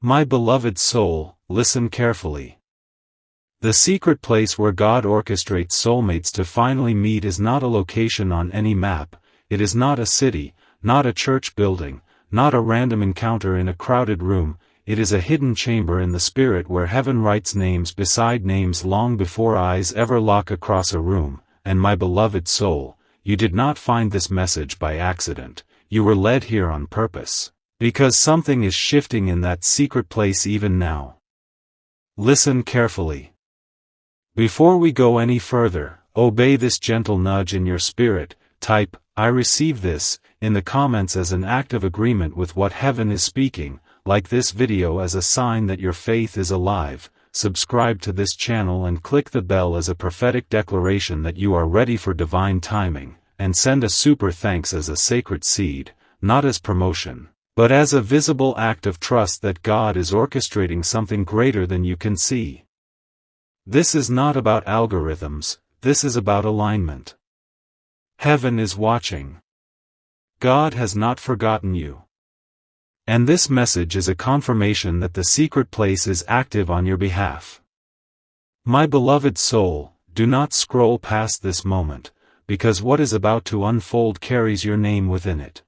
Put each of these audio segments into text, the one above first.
My beloved soul, listen carefully. The secret place where God orchestrates soulmates to finally meet is not a location on any map, it is not a city, not a church building, not a random encounter in a crowded room, it is a hidden chamber in the spirit where heaven writes names beside names long before eyes ever lock across a room. And my beloved soul, you did not find this message by accident, you were led here on purpose. Because something is shifting in that secret place even now. Listen carefully. Before we go any further, obey this gentle nudge in your spirit, type, "I receive this," in the comments as an act of agreement with what heaven is speaking, like this video as a sign that your faith is alive, subscribe to this channel and click the bell as a prophetic declaration that you are ready for divine timing, and send a super thanks as a sacred seed, not as promotion, but as a visible act of trust that God is orchestrating something greater than you can see. This is not about algorithms, this is about alignment. Heaven is watching. God has not forgotten you. And this message is a confirmation that the secret place is active on your behalf. My beloved soul, do not scroll past this moment, because what is about to unfold carries your name within it.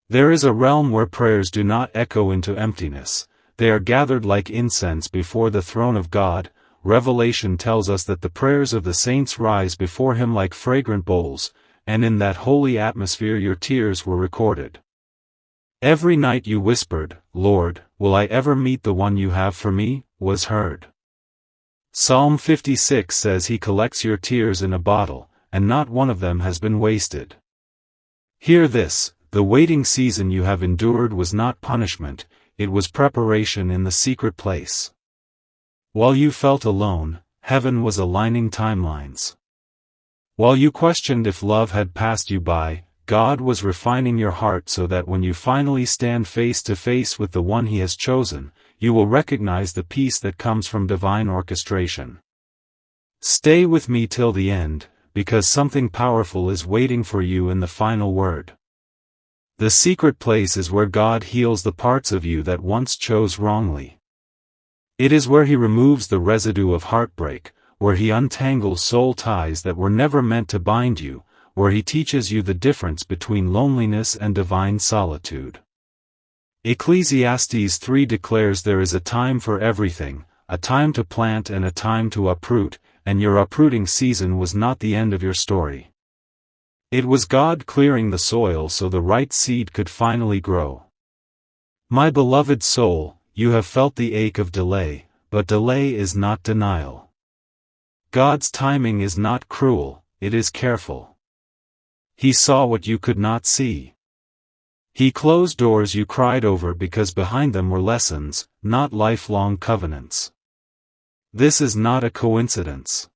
There is a realm where prayers do not echo into emptiness, they are gathered like incense before the throne of God. Revelation tells us that the prayers of the saints rise before Him like fragrant bowls, and in that holy atmosphere your tears were recorded. Every night you whispered, "Lord, will I ever meet the one you have for me?" was heard. Psalm 56 says He collects your tears in a bottle, and not one of them has been wasted. Hear this, the waiting season you have endured was not punishment, it was preparation in the secret place. While you felt alone, heaven was aligning timelines. While you questioned if love had passed you by, God was refining your heart so that when you finally stand face to face with the one He has chosen, you will recognize the peace that comes from divine orchestration. Stay with me till the end, because something powerful is waiting for you in the final word. The secret place is where God heals the parts of you that once chose wrongly. It is where He removes the residue of heartbreak, where He untangles soul ties that were never meant to bind you, where He teaches you the difference between loneliness and divine solitude. Ecclesiastes 3 declares there is a time for everything, a time to plant and a time to uproot, and your uprooting season was not the end of your story. It was God clearing the soil so the right seed could finally grow. My beloved soul, you have felt the ache of delay, but delay is not denial. God's timing is not cruel, it is careful. He saw what you could not see. He closed doors you cried over because behind them were lessons, not lifelong covenants. This is not a coincidence.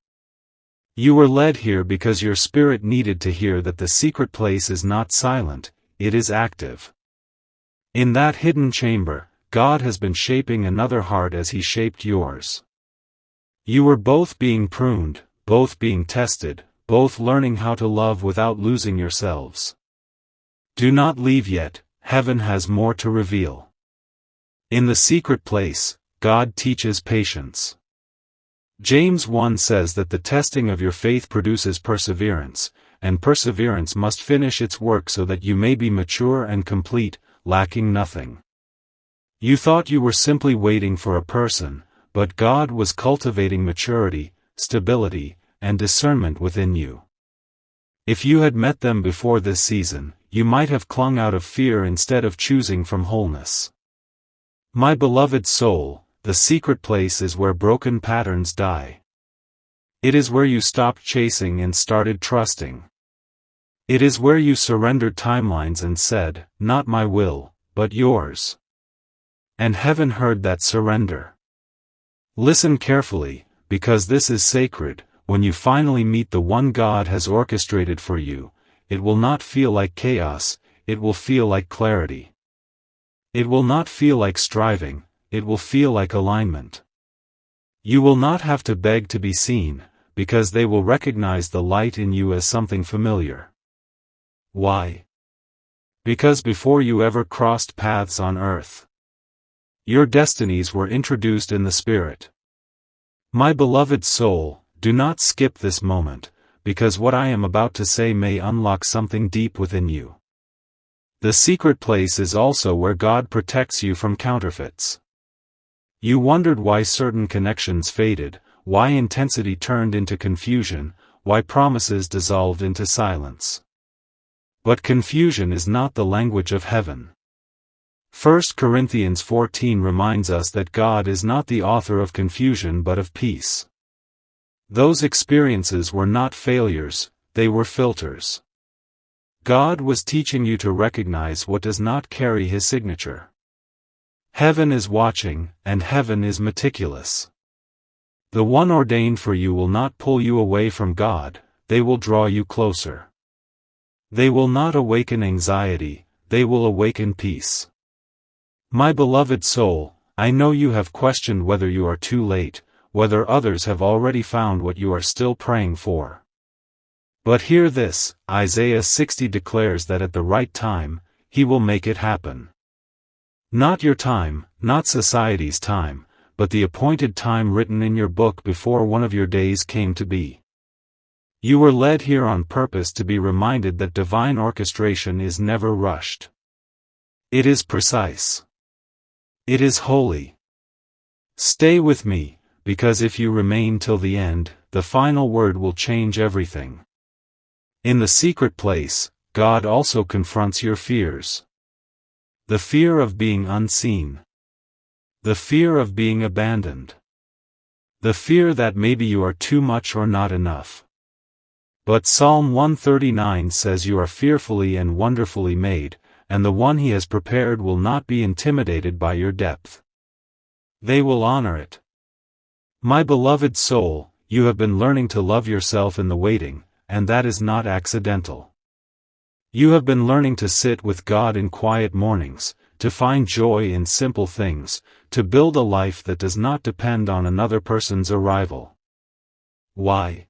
You were led here because your spirit needed to hear that the secret place is not silent, it is active. In that hidden chamber, God has been shaping another heart as He shaped yours. You were both being pruned, both being tested, both learning how to love without losing yourselves. Do not leave yet, heaven has more to reveal. In the secret place, God teaches patience. James 1 says that the testing of your faith produces perseverance, and perseverance must finish its work so that you may be mature and complete, lacking nothing. You thought you were simply waiting for a person, but God was cultivating maturity, stability, and discernment within you. If you had met them before this season, you might have clung out of fear instead of choosing from wholeness. My beloved soul, the secret place is where broken patterns die. It is where you stopped chasing and started trusting. It is where you surrendered timelines and said, "Not my will, but yours." And heaven heard that surrender. Listen carefully, because this is sacred. When you finally meet the one God has orchestrated for you, it will not feel like chaos, it will feel like clarity. It will not feel like striving, it will feel like alignment. You will not have to beg to be seen, because they will recognize the light in you as something familiar. Why? Because before you ever crossed paths on earth, Your destinies were introduced in the Spirit. My beloved soul, do not skip this moment, because what I am about to say may unlock something deep within you. The secret place is also where God protects you from counterfeits. You wondered why certain connections faded, why intensity turned into confusion, why promises dissolved into silence. But confusion is not the language of heaven. 1 Corinthians 14 reminds us that God is not the author of confusion but of peace. Those experiences were not failures, they were filters. God was teaching you to recognize what does not carry His signature. Heaven is watching, and heaven is meticulous. The one ordained for you will not pull you away from God, they will draw you closer. They will not awaken anxiety, they will awaken peace. My beloved soul, I know you have questioned whether you are too late, whether others have already found what you are still praying for. But hear this, Isaiah 60 declares that at the right time, He will make it happen. Not your time, not society's time, but the appointed time written in your book before one of your days came to be. You were led here on purpose to be reminded that divine orchestration is never rushed. It is precise. It is holy. Stay with me, because if you remain till the end, the final word will change everything. In the secret place, God also confronts your fears. The fear of being unseen. The fear of being abandoned. The fear that maybe you are too much or not enough. But Psalm 139 says you are fearfully and wonderfully made, and the one He has prepared will not be intimidated by your depth. They will honor it. My beloved soul, you have been learning to love yourself in the waiting, and that is not accidental. You have been learning to sit with God in quiet mornings, to find joy in simple things, to build a life that does not depend on another person's arrival. Why?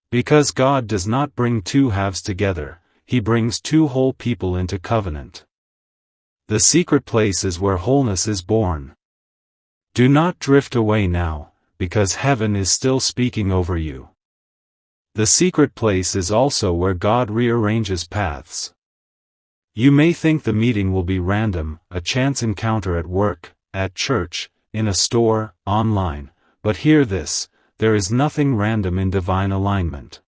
Because God does not bring two halves together, He brings two whole people into covenant. The secret place is where wholeness is born. Do not drift away now, because heaven is still speaking over you. The secret place is also where God rearranges paths. You may think the meeting will be random, a chance encounter at work, at church, in a store, online, but hear this, there is nothing random in divine alignment.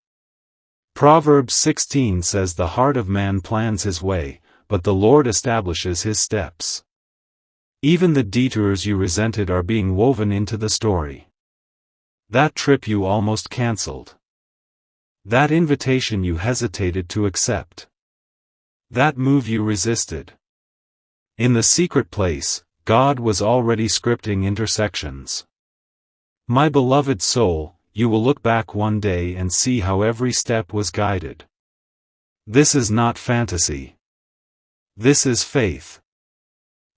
Proverbs 16 says the heart of man plans his way, but the Lord establishes his steps. Even the detours you resented are being woven into the story. That trip you almost canceled. That invitation you hesitated to accept. That move you resisted. In the secret place, God was already scripting intersections. My beloved soul, you will look back one day and see how every step was guided. This is not fantasy. This is faith.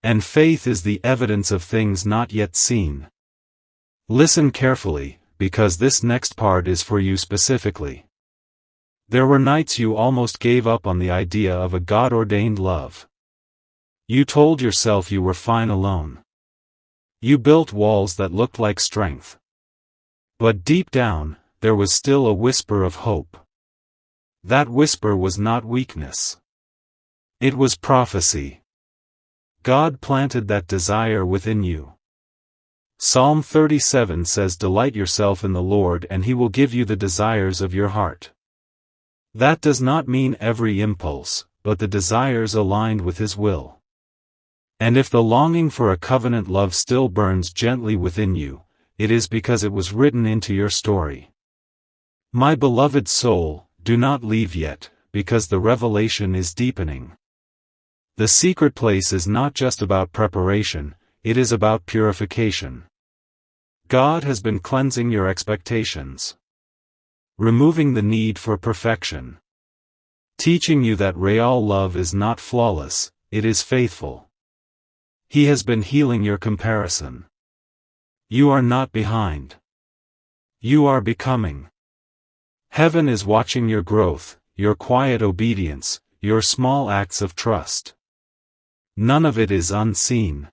And faith is the evidence of things not yet seen. Listen carefully, because this next part is for you specifically. There were nights you almost gave up on the idea of a God-ordained love. You told yourself you were fine alone. You built walls that looked like strength. But deep down, there was still a whisper of hope. That whisper was not weakness. It was prophecy. God planted that desire within you. Psalm 37 says, "Delight yourself in the Lord and He will give you the desires of your heart." That does not mean every impulse, but the desires aligned with His will. And if the longing for a covenant love still burns gently within you, it is because it was written into your story. My beloved soul, do not leave yet, because the revelation is deepening. The secret place is not just about preparation, it is about purification. God has been cleansing your expectations. Removing the need for perfection. Teaching you that real love is not flawless, it is faithful. He has been healing your comparison. You are not behind. You are becoming. Heaven is watching your growth, your quiet obedience, your small acts of trust. None of it is unseen.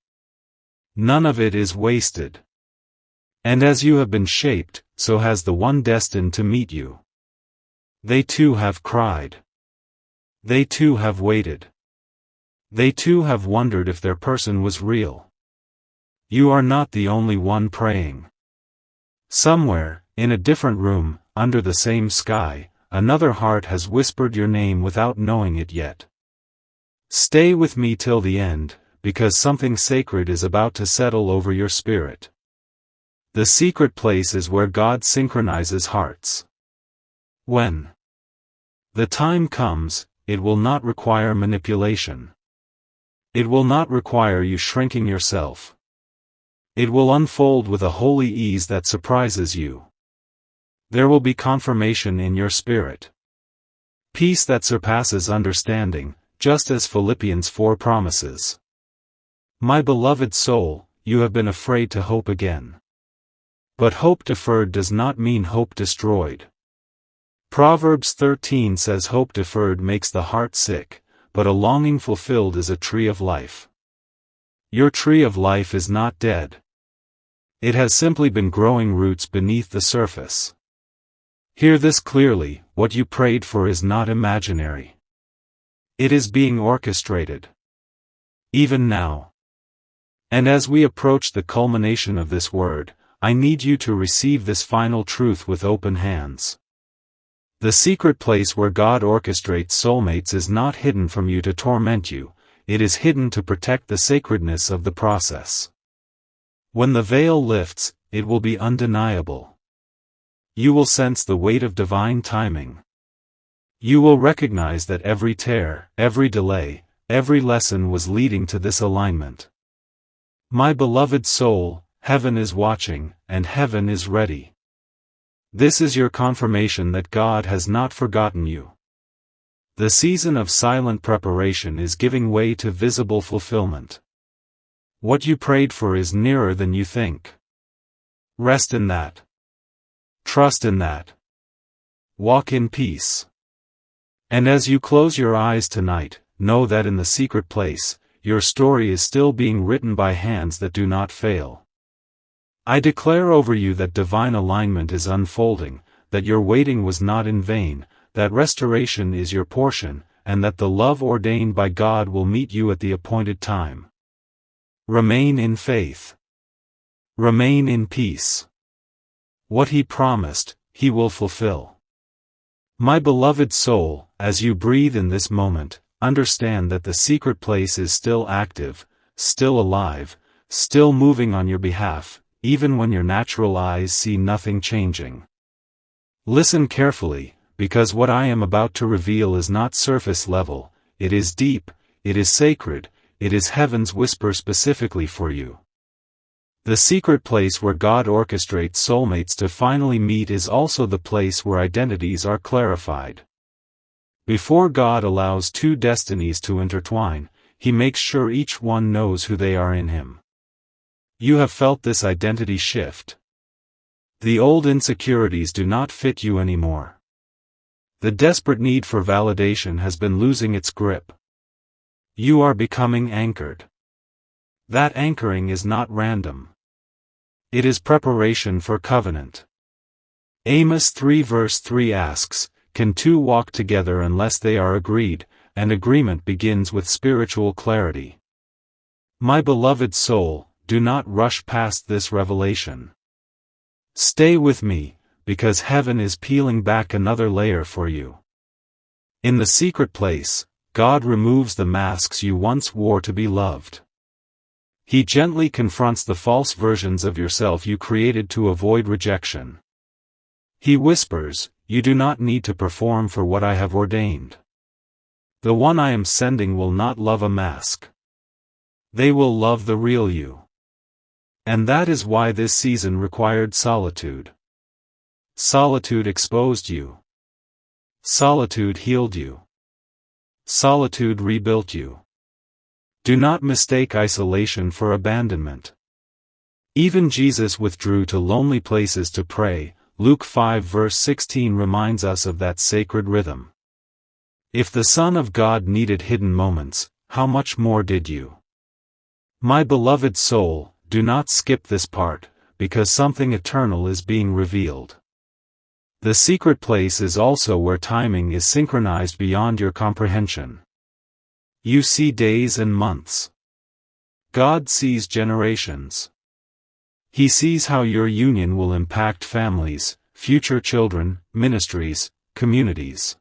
None of it is wasted. And as you have been shaped, so has the one destined to meet you. They too have cried. They too have waited. They too have wondered if their person was real. You are not the only one praying. Somewhere, in a different room, under the same sky, another heart has whispered your name without knowing it yet. Stay with me till the end, because something sacred is about to settle over your spirit. The secret place is where God synchronizes hearts. When the time comes, it will not require manipulation. It will not require you shrinking yourself. It will unfold with a holy ease that surprises you. There will be confirmation in your spirit. Peace that surpasses understanding, just as Philippians 4 promises. My beloved soul, you have been afraid to hope again. But hope deferred does not mean hope destroyed. Proverbs 13 says hope deferred makes the heart sick, but a longing fulfilled is a tree of life. Your tree of life is not dead. It has simply been growing roots beneath the surface. Hear this clearly, what you prayed for is not imaginary. It is being orchestrated. Even now. And as we approach the culmination of this word, I need you to receive this final truth with open hands. The secret place where God orchestrates soulmates is not hidden from you to torment you, it is hidden to protect the sacredness of the process. When the veil lifts, it will be undeniable. You will sense the weight of divine timing. You will recognize that every tear, every delay, every lesson was leading to this alignment. My beloved soul, heaven is watching, and heaven is ready. This is your confirmation that God has not forgotten you. The season of silent preparation is giving way to visible fulfillment. What you prayed for is nearer than you think. Rest in that. Trust in that. Walk in peace. And as you close your eyes tonight, know that in the secret place, your story is still being written by hands that do not fail. I declare over you that divine alignment is unfolding, that your waiting was not in vain, that restoration is your portion, and that the love ordained by God will meet you at the appointed time. Remain in faith. Remain in peace. What He promised, He will fulfill. My beloved soul, as you breathe in this moment, understand that the secret place is still active, still alive, still moving on your behalf, even when your natural eyes see nothing changing. Listen carefully, because what I am about to reveal is not surface level, it is deep, it is sacred, it is heaven's whisper specifically for you. The secret place where God orchestrates soulmates to finally meet is also the place where identities are clarified. Before God allows two destinies to intertwine, He makes sure each one knows who they are in Him. You have felt this identity shift. The old insecurities do not fit you anymore. The desperate need for validation has been losing its grip. You are becoming anchored. That anchoring is not random. It is preparation for covenant. Amos 3 verse 3 asks, "Can two walk together unless they are agreed?" And agreement begins with spiritual clarity. My beloved soul, do not rush past this revelation. Stay with me, because heaven is peeling back another layer for you. In the secret place, God removes the masks you once wore to be loved. He gently confronts the false versions of yourself you created to avoid rejection. He whispers, "You do not need to perform for what I have ordained. The one I am sending will not love a mask. They will love the real you." And that is why this season required solitude. Solitude exposed you. Solitude healed you. Solitude rebuilt you. Do not mistake isolation for abandonment. Even Jesus withdrew to lonely places to pray. Luke 5 verse 16 reminds us of that sacred rhythm. If the Son of God needed hidden moments, how much more did you? My beloved soul, do not skip this part, because something eternal is being revealed. The secret place is also where timing is synchronized beyond your comprehension. You see days and months. God sees generations. He sees how your union will impact families, future children, ministries, communities.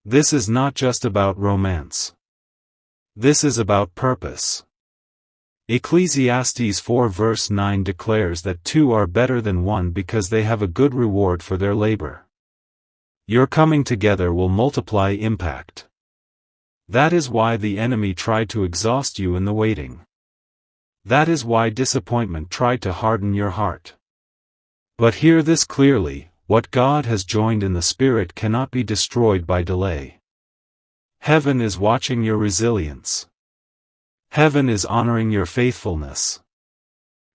This is not just about romance. This is about purpose. Ecclesiastes 4 verse 9 declares that two are better than one because they have a good reward for their labor. Your coming together will multiply impact. That is why the enemy tried to exhaust you in the waiting. That is why disappointment tried to harden your heart. But hear this clearly, what God has joined in the Spirit cannot be destroyed by delay. Heaven is watching your resilience. Heaven is honoring your faithfulness.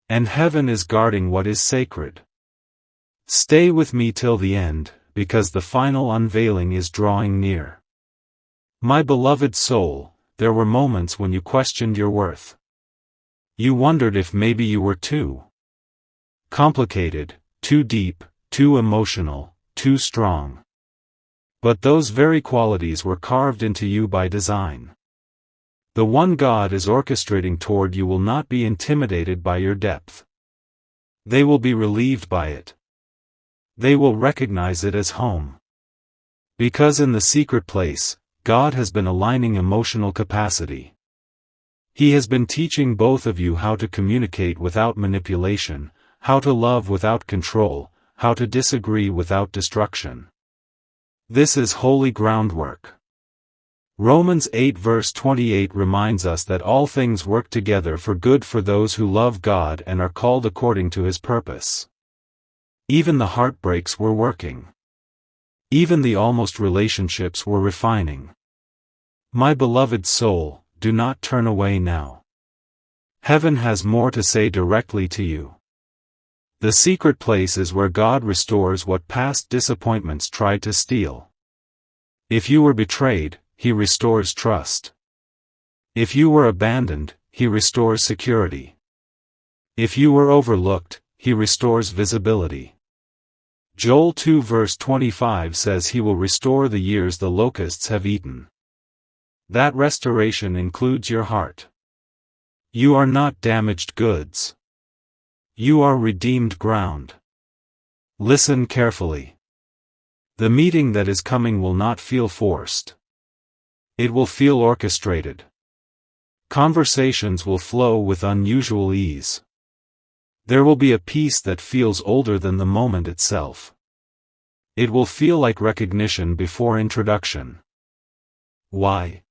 And heaven is guarding what is sacred. Stay with me till the end, because the final unveiling is drawing near. My beloved soul, there were moments when you questioned your worth. You wondered if maybe you were too complicated, too deep, too emotional, too strong. But those very qualities were carved into you by design. The one God is orchestrating toward you will not be intimidated by your depth. They will be relieved by it. They will recognize it as home. Because in the secret place, God has been aligning emotional capacity. He has been teaching both of you how to communicate without manipulation, how to love without control, how to disagree without destruction. This is holy groundwork. Romans 8 verse 28 reminds us that all things work together for good for those who love God and are called according to His purpose. Even the heartbreaks were working. Even the almost relationships were refining. My beloved soul, do not turn away now. Heaven has more to say directly to you. The secret place is where God restores what past disappointments tried to steal. If you were betrayed, He restores trust. If you were abandoned, He restores security. If you were overlooked, He restores visibility. Joel 2 verse 25 says He will restore the years the locusts have eaten. That restoration includes your heart. You are not damaged goods. You are redeemed ground. Listen carefully. The meeting that is coming will not feel forced. It will feel orchestrated. Conversations will flow with unusual ease. There will be a peace that feels older than the moment itself. It will feel like recognition before introduction. Why?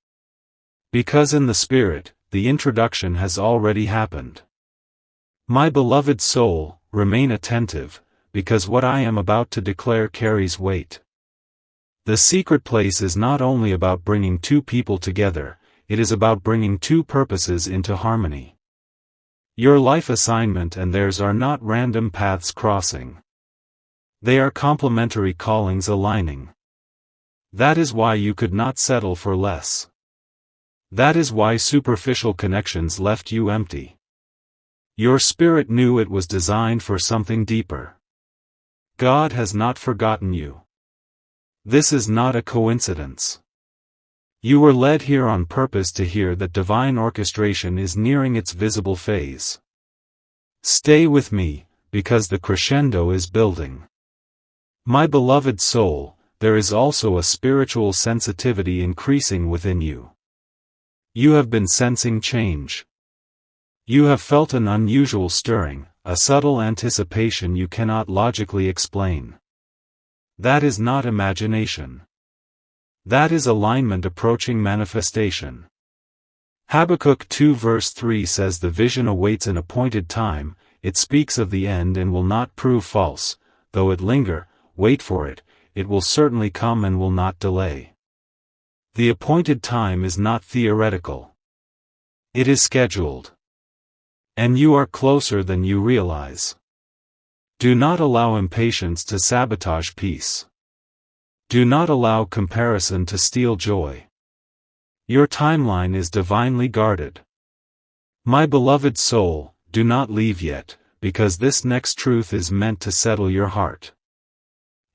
Because in the Spirit, the introduction has already happened. My beloved soul, remain attentive, because what I am about to declare carries weight. The secret place is not only about bringing two people together, it is about bringing two purposes into harmony. Your life assignment and theirs are not random paths crossing. They are complementary callings aligning. That is why you could not settle for less. That is why superficial connections left you empty. Your spirit knew it was designed for something deeper. God has not forgotten you. This is not a coincidence. You were led here on purpose to hear that divine orchestration is nearing its visible phase. Stay with me, because the crescendo is building. My beloved soul, there is also a spiritual sensitivity increasing within you. You have been sensing change. You have felt an unusual stirring, a subtle anticipation you cannot logically explain. That is not imagination. That is alignment approaching manifestation. Habakkuk 2 verse 3 says the vision awaits an appointed time, it speaks of the end and will not prove false, though it linger, wait for it, it will certainly come and will not delay. The appointed time is not theoretical. It is scheduled. And you are closer than you realize. Do not allow impatience to sabotage peace. Do not allow comparison to steal joy. Your timeline is divinely guarded. My beloved soul, do not leave yet, because this next truth is meant to settle your heart.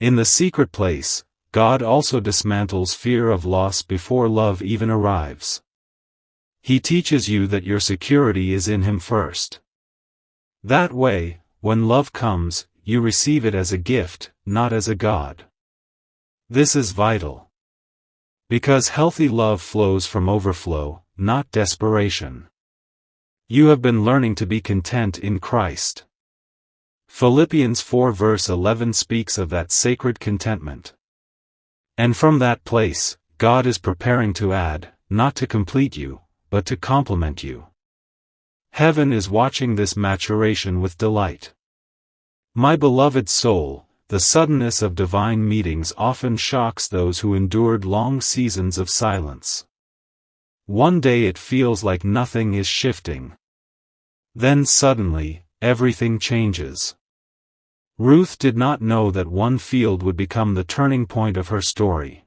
In the secret place, God also dismantles fear of loss before love even arrives. He teaches you that your security is in Him first. That way, when love comes, you receive it as a gift, not as a god. This is vital. Because healthy love flows from overflow, not desperation. You have been learning to be content in Christ. Philippians 4 verse 11 speaks of that sacred contentment. And from that place, God is preparing to add, not to complete you, but to complement you. Heaven is watching this maturation with delight. My beloved soul, the suddenness of divine meetings often shocks those who endured long seasons of silence. One day it feels like nothing is shifting. Then suddenly, everything changes. Ruth did not know that one field would become the turning point of her story.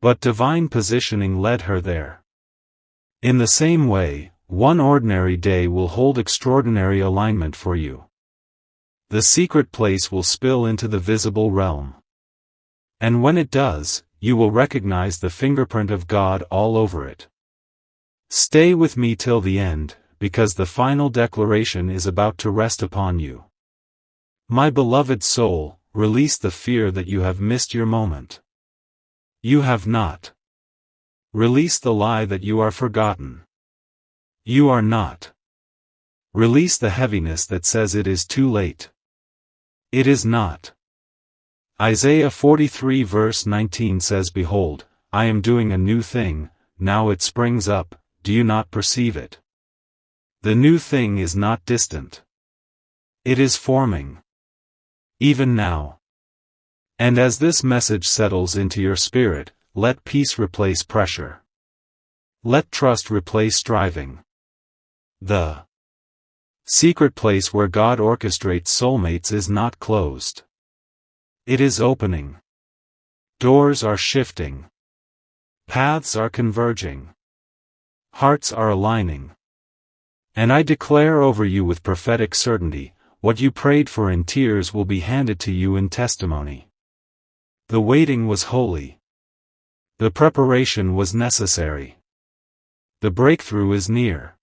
But divine positioning led her there. In the same way, one ordinary day will hold extraordinary alignment for you. The secret place will spill into the visible realm. And when it does, you will recognize the fingerprint of God all over it. Stay with me till the end, because the final declaration is about to rest upon you. My beloved soul, release the fear that you have missed your moment. You have not. Release the lie that you are forgotten. You are not. Release the heaviness that says it is too late. It is not. Isaiah 43 verse 19 says, Behold, I am doing a new thing, now it springs up, do you not perceive it? The new thing is not distant. It is forming. Even now. And as this message settles into your spirit, let peace replace pressure. Let trust replace striving. The secret place where God orchestrates soulmates is not closed. It is opening. Doors are shifting. Paths are converging. Hearts are aligning. And I declare over you with prophetic certainty, what you prayed for in tears will be handed to you in testimony. The waiting was holy. The preparation was necessary. The breakthrough is near.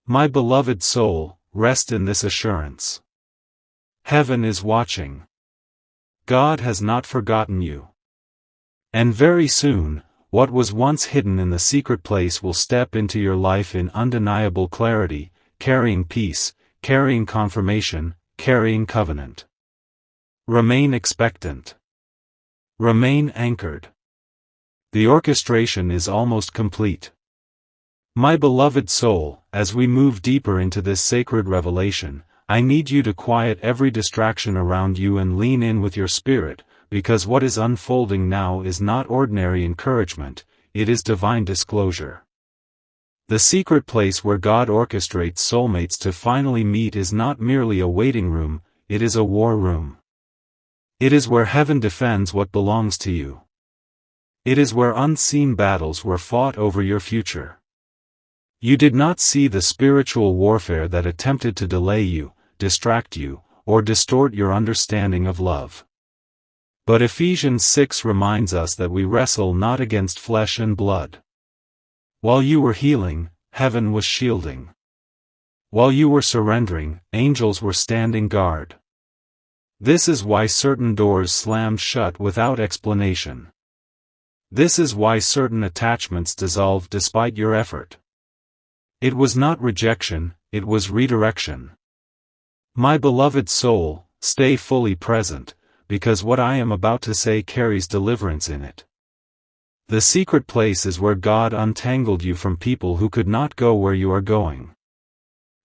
My beloved soul, rest in this assurance. Heaven is watching. God has not forgotten you. And very soon, what was once hidden in the secret place will step into your life in undeniable clarity, carrying peace, carrying confirmation, carrying covenant. Remain expectant. Remain anchored. The orchestration is almost complete. My beloved soul, as we move deeper into this sacred revelation, I need you to quiet every distraction around you and lean in with your spirit, because what is unfolding now is not ordinary encouragement, it is divine disclosure. The secret place where God orchestrates soulmates to finally meet is not merely a waiting room, it is a war room. It is where heaven defends what belongs to you. It is where unseen battles were fought over your future. You did not see the spiritual warfare that attempted to delay you, distract you, or distort your understanding of love. But Ephesians 6 reminds us that we wrestle not against flesh and blood. While you were healing, heaven was shielding. While you were surrendering, angels were standing guard. This is why certain doors slammed shut without explanation. This is why certain attachments dissolved despite your effort. It was not rejection, it was redirection. My beloved soul, stay fully present, because what I am about to say carries deliverance in it. The secret place is where God untangled you from people who could not go where you are going.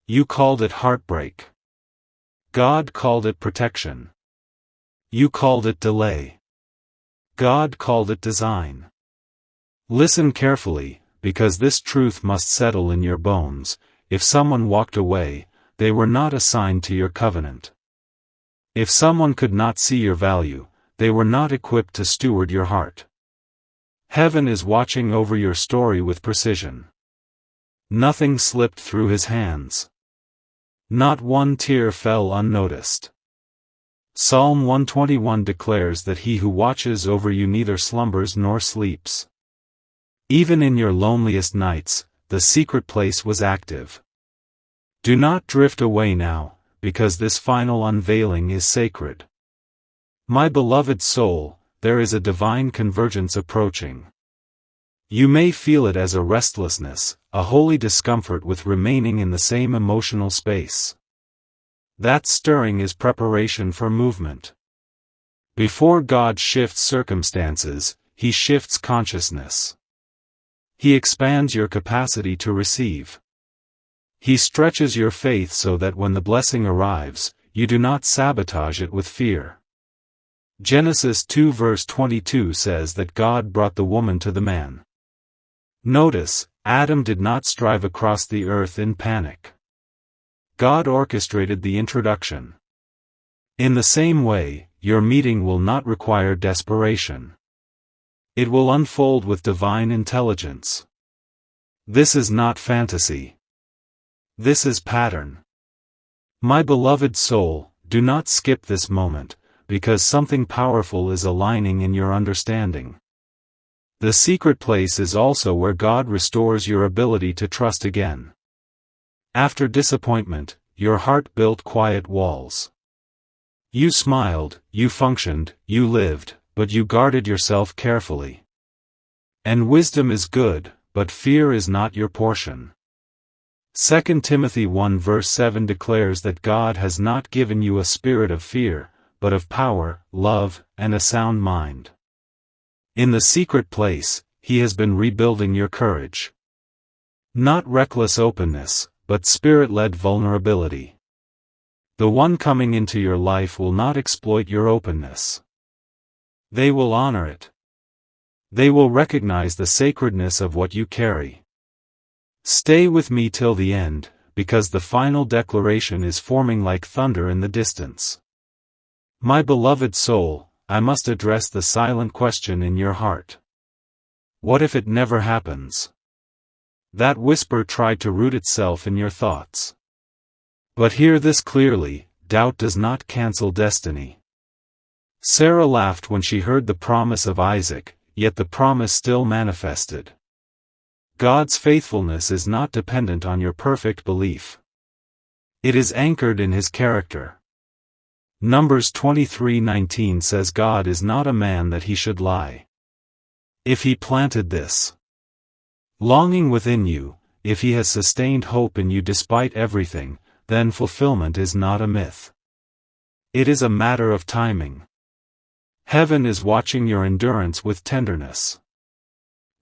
You called it heartbreak. God called it protection. You called it delay. God called it design. Listen carefully, because this truth must settle in your bones. If someone walked away, they were not assigned to your covenant. If someone could not see your value, they were not equipped to steward your heart. Heaven is watching over your story with precision. Nothing slipped through His hands. Not one tear fell unnoticed. Psalm 121 declares that he who watches over you neither slumbers nor sleeps. Even in your loneliest nights, the secret place was active. Do not drift away now, because this final unveiling is sacred. My beloved soul, there is a divine convergence approaching. You may feel it as a restlessness, a holy discomfort with remaining in the same emotional space. That stirring is preparation for movement. Before God shifts circumstances, He shifts consciousness. He expands your capacity to receive. He stretches your faith so that when the blessing arrives, you do not sabotage it with fear. Genesis 2 verse 22 says that God brought the woman to the man. Notice, Adam did not strive across the earth in panic. God orchestrated the introduction. In the same way, your meeting will not require desperation. It will unfold with divine intelligence. This is not fantasy. This is pattern. My beloved soul, do not skip this moment, because something powerful is aligning in your understanding. The secret place is also where God restores your ability to trust again. After disappointment, your heart built quiet walls. You smiled, you functioned, you lived, but you guarded yourself carefully. And wisdom is good, but fear is not your portion. 2 Timothy 1 verse 7 declares that God has not given you a spirit of fear, but of power, love, and a sound mind. In the secret place, He has been rebuilding your courage. Not reckless openness, but spirit-led vulnerability. The one coming into your life will not exploit your openness. They will honor it. They will recognize the sacredness of what you carry. Stay with me till the end, because the final declaration is forming like thunder in the distance. My beloved soul, I must address the silent question in your heart. What if it never happens? That whisper tried to root itself in your thoughts. But hear this clearly, doubt does not cancel destiny. Sarah laughed when she heard the promise of Isaac, yet the promise still manifested. God's faithfulness is not dependent on your perfect belief. It is anchored in His character. Numbers 23:19 says God is not a man that He should lie. If He planted this longing within you, if He has sustained hope in you despite everything, then fulfillment is not a myth. It is a matter of timing. Heaven is watching your endurance with tenderness.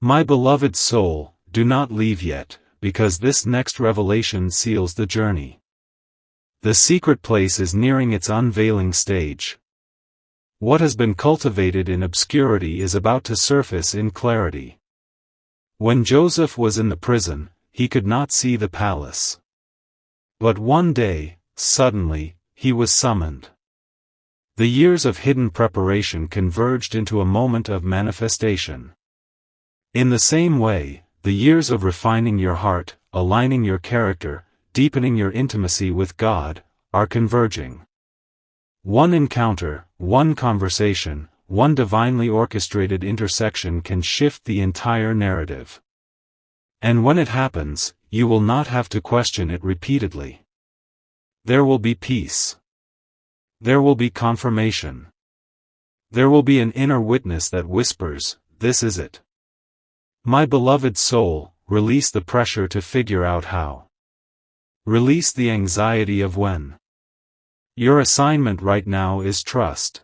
My beloved soul, do not leave yet, because this next revelation seals the journey. The secret place is nearing its unveiling stage. What has been cultivated in obscurity is about to surface in clarity. When Joseph was in the prison, he could not see the palace. But one day, suddenly, he was summoned. The years of hidden preparation converged into a moment of manifestation. In the same way, the years of refining your heart, aligning your character, deepening your intimacy with God, are converging. One encounter, one conversation, one divinely orchestrated intersection can shift the entire narrative. And when it happens, you will not have to question it repeatedly. There will be peace. There will be confirmation. There will be an inner witness that whispers, "This is it." My beloved soul, release the pressure to figure out how. Release the anxiety of when. Your assignment right now is trust.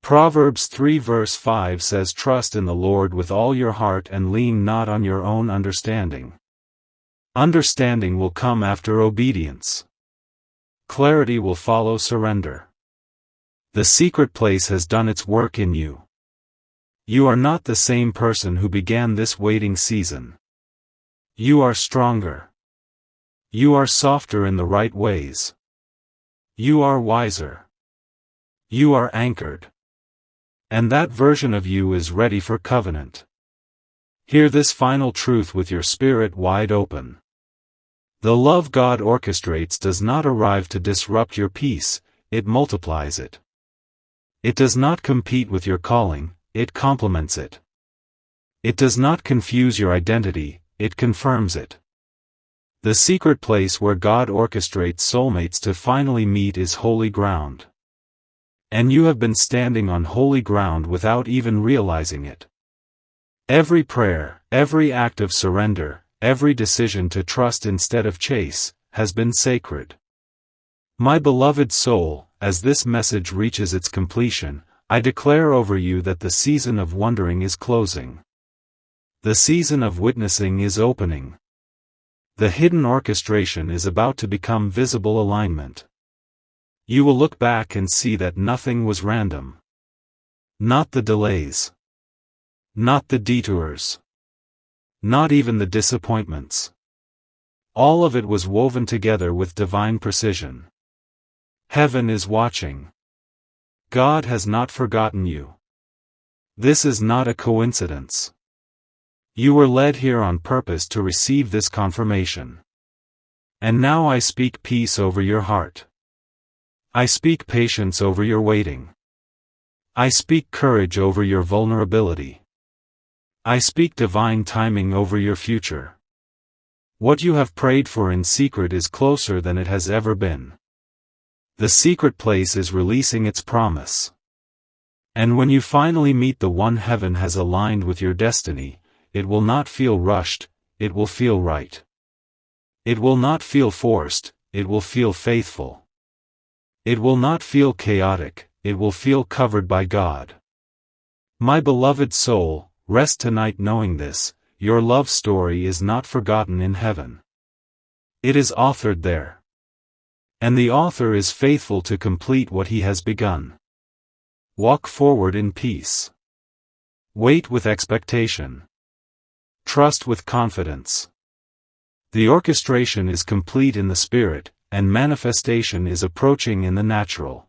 Proverbs 3 verse 5 says, "Trust in the Lord with all your heart and lean not on your own understanding." Understanding will come after obedience. Clarity will follow surrender. The secret place has done its work in you. You are not the same person who began this waiting season. You are stronger. You are softer in the right ways. You are wiser. You are anchored. And that version of you is ready for covenant. Hear this final truth with your spirit wide open. The love God orchestrates does not arrive to disrupt your peace, it multiplies it. It does not compete with your calling, it complements it. It does not confuse your identity, it confirms it. The secret place where God orchestrates soulmates to finally meet is holy ground. And you have been standing on holy ground without even realizing it. Every prayer, every act of surrender, every decision to trust instead of chase, has been sacred. My beloved soul, as this message reaches its completion, I declare over you that the season of wondering is closing. The season of witnessing is opening. The hidden orchestration is about to become visible alignment. You will look back and see that nothing was random. Not the delays. Not the detours. Not even the disappointments. All of it was woven together with divine precision. Heaven is watching. God has not forgotten you. This is not a coincidence. You were led here on purpose to receive this confirmation. And now I speak peace over your heart. I speak patience over your waiting. I speak courage over your vulnerability. I speak divine timing over your future. What you have prayed for in secret is closer than it has ever been. The secret place is releasing its promise. And when you finally meet the one heaven has aligned with your destiny, it will not feel rushed, it will feel right. It will not feel forced, it will feel faithful. It will not feel chaotic, it will feel covered by God. My beloved soul, rest tonight knowing this, your love story is not forgotten in heaven. It is authored there. And the author is faithful to complete what he has begun. Walk forward in peace. Wait with expectation. Trust with confidence. The orchestration is complete in the spirit, and manifestation is approaching in the natural.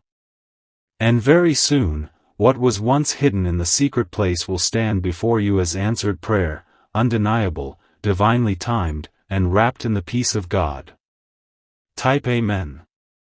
And very soon, what was once hidden in the secret place will stand before you as answered prayer, undeniable, divinely timed, and wrapped in the peace of God. Type Amen.